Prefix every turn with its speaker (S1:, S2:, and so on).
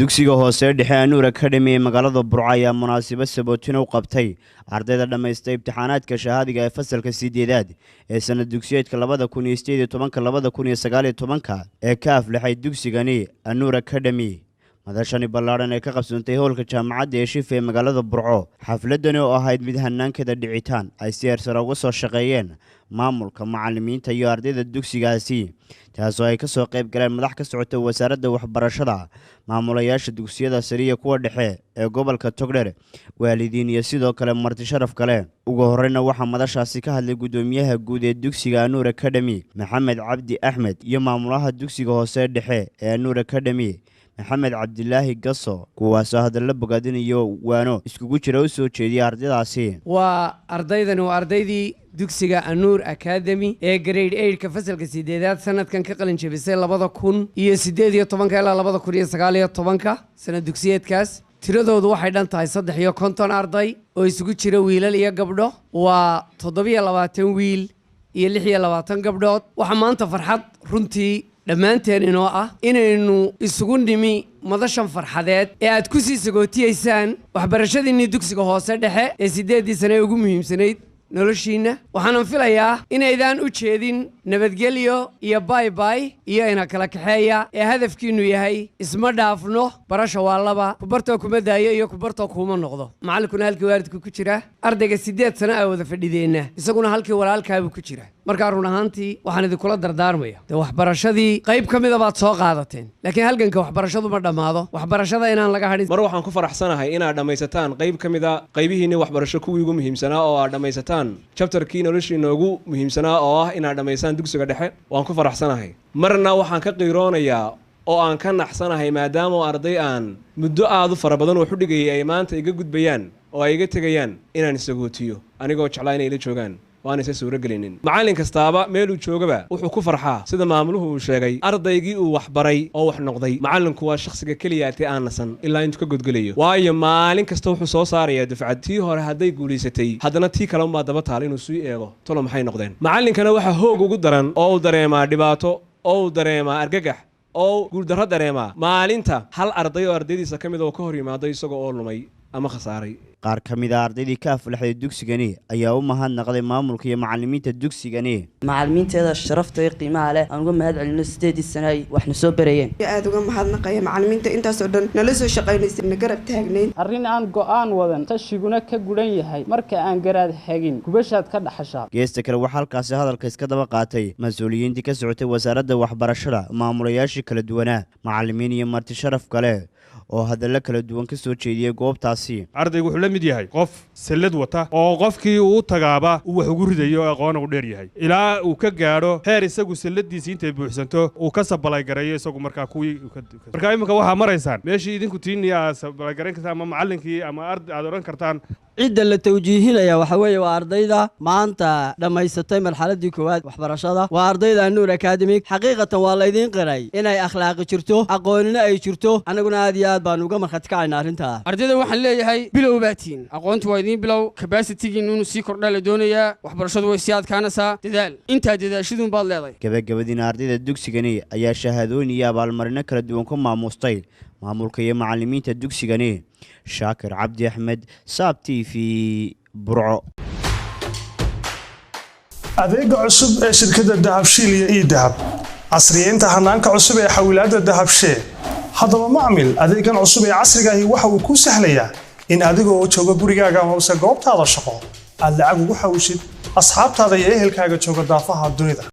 S1: dugsiga hoose dhexe Anuur Academy ee magaalada Burco ayaa munaasabad sabootin u qabtay ardayda dhamaystay imtixaanaadka shahaadiga ee fasalka 8aad ee sanad dugsiyeedka 2018-2019 ee ka aflaxay dugsigani Anuur Academy. madashani ballaaran ee ka qabsantay howlka jaamacadda ee Shifa ee magaalada Burco. xafladani oo ahayd mid hanaankeeda dhicitaan ay si heersare uga soo shaqeeyeen maamulka, macallimiinta iyo ardayda dugsigaasi, taasoo ay ka soo qayb galeen madax ka socota wasaaradda waxbarashada, maamulayaasha dugsiyada sare iyo kuwa dhexe ee gobolka Togdheer, waalidiin iyo sidoo kale marti sharaf kale. ugu horreyna waxaa madashaasi ka hadlay gudoomiyaha guud ee dugsiga Anuur Academy Maxamed Cabdi Axmed iyo maamulaha dugsiga hoose dhexe ee Anuur Academy Maxamed Cabdilaahi Gasso, kuwaasoo hadalla bogaadinayo waano iskugu jira u soo jeediyay ardaydaasi.
S2: waa ardaydani waa ardaydii dugsiga Anuur Academy ee grade 8 ka fasalka 8aad sanadkan ka qalin jabisay 2018 ilaa 2019 sanad dugsiyeedkaas. tiradoodu waxay dhan tahay 350 arday oo isugu jira wiilal iyo gabdho. waa 27 wiil iyo 26 gabdhood. waxa maanta farxad runtii dhammaanteen inoo ah inaynu isugu nimi madashan farxadeed ee aad ku sii sagootiyeysaan waxbarashadiinii dugsiga hoose dhexe ee 8 sano ugu muhiimsanayd noloshiina. waxaan filayaa inaydaan u jeedin nabadgelyo iyo bye iyo ina kala kaxeeya ee hadafkiinu yahay isma dhaafno. barasho waa laba, kubartoo kuma daayo iyo kubartoo kuma noqdo. macallinkuna halkii waalidku ku jira, ardayga 8 sano ay wada fadhideenna isaguna halkii walaalkaabuu ku jira. markaa run ahaantii waxaan idinkula dardaarmaya dee waxbarashadii qayb ka mida baad soo qaadateen, laakiin halganka waxbarashadu ma dhammaado. waxbarashada inaan laga hadhin.
S3: mar waxaan ku faraxsanahay inaad dhammaysataan qayb ka mida qaybihiinii waxbarasho kuwii ugu muhiimsanaa oo aad dhammaysataan chapterkii noloshiina ugu muhiimsanaa oo ah inaad dhammaysaan dugsiga dhexe. waan ku faraxsanahay. marna waxaan ka qiiroonayaa oo aan ka naxsanahay maadaama arday aan muddo aad u fara badan oo xudhigayay ay maanta iga gudbayaan oo ay iga tegayaan inaan isagootiyo anigoo jeclaa inay la joogaan waan isa suuragelinin. macallin kastaaba meeluu joogaba wuxuu ku farxaa sida maamuluhu uu sheegay ardaygii uu waxbaray oo wax noqday. macallinku waa shakhsiga keliyaatee aan nasan ilaa intuu ka godgelayo, waayo maalin kasta wuxuu soo saarayaa dufcad. tii hore hadday guulaysatay haddana tii kale unbaa daba taal inuu sii eego tolo maxay noqdeen. macallinkana waxaa hoog ugu daran oo uu dareemaa dhibaato, oo uu dareemaa argagax, oo guuldarro dareemaa maalinta hal arday oo ardaydiisa ka mid oo ka hor yimaado isagoo oo lumay ama khasaaray.
S1: qaar ka mid ah ardaydii ka aflaxday dugsigani ayaa u mahadnaqday maamulka iyo macallimiinta dugsigani.
S4: macallimiinteeda sharafta iyo qiimaha leh aan uga mahad celino 8 sano ay waxna soo barayeen.
S5: aad uga mahadnaqaya macallimiinta intaas oo dhan nala soo shaqaynaysay, na garab taagnayn.
S6: arrin aan go'aan wadan tashiguna ka gudan yahay marka aan garaad hagin gubashaad ka dhaxashaa.
S1: geesta kale waxaa halkaasi hadalka iska daba qaatay mas-uuliyiintii ka socotay wasaaradda waxbarashada, maamulayaashii kala duwanaa, macallimiin iyo marti sharaf kale oo hadalla kala duwan ka soo jeediyay goobtaasi.
S7: ardaygu wuxuu la mid yahay qof sallad wata oo qofkii uu tagaaba uu wax ugu ridayo aqoon u dheer yahay ilaa uu ka gaadho heer isagu salladiisii intay buuxsanto uu ka sabalay gareeyo isagu markaa kuwii markaa iminka waxaa maraysaan meeshii idinku tiinniya aad sabalay garayn kartaan ama macallinkii ama arday aad odhan kartaan.
S8: cidda la tawjiihinaya waxa weeye waa ardayda maanta dhammaysatay marxaladii koowaad waxbarashada. waa ardayda Anuur Academy. xaqiiqatan waa laydiin qiray inay akhlaaqi jirto, aqoonina ay jirto. anaguna aad iyo aad baan uga markhaati kacaynaa arrintaa.
S9: ardayda waxaan leeyahay bilow baatiin, aqoontu waa idiin bilow, capacity-giin inuu sii kordhaa la doonayaa, waxbarashadu way sii adkaanaysaa. dadaal intaa dadaashaduun baad leedahay.
S1: gabagabadiina ardayda dugsigani ayaa shahaadooyin iyo abaalmarino kala duwan ku maamustay maamulka iyo macallimiinta dugsigani. shaakir cabdi axmed, Saab TV, Burco.
S10: adeega cusub ee shirkadda Dahabshiil iyo Idahab, casriyeynta hanaanka cusub ee xawilaadda Dahabshiil. haddaba macmil, adeegan cusub ee casriga ahi waxa uu kuu sahlayaa in adiga oo jooga gurigaaga ama goobtaada shaqo aad lacag ugu xawishid asxaabtaada iyo ehelkaaga jooga daafaha dunida.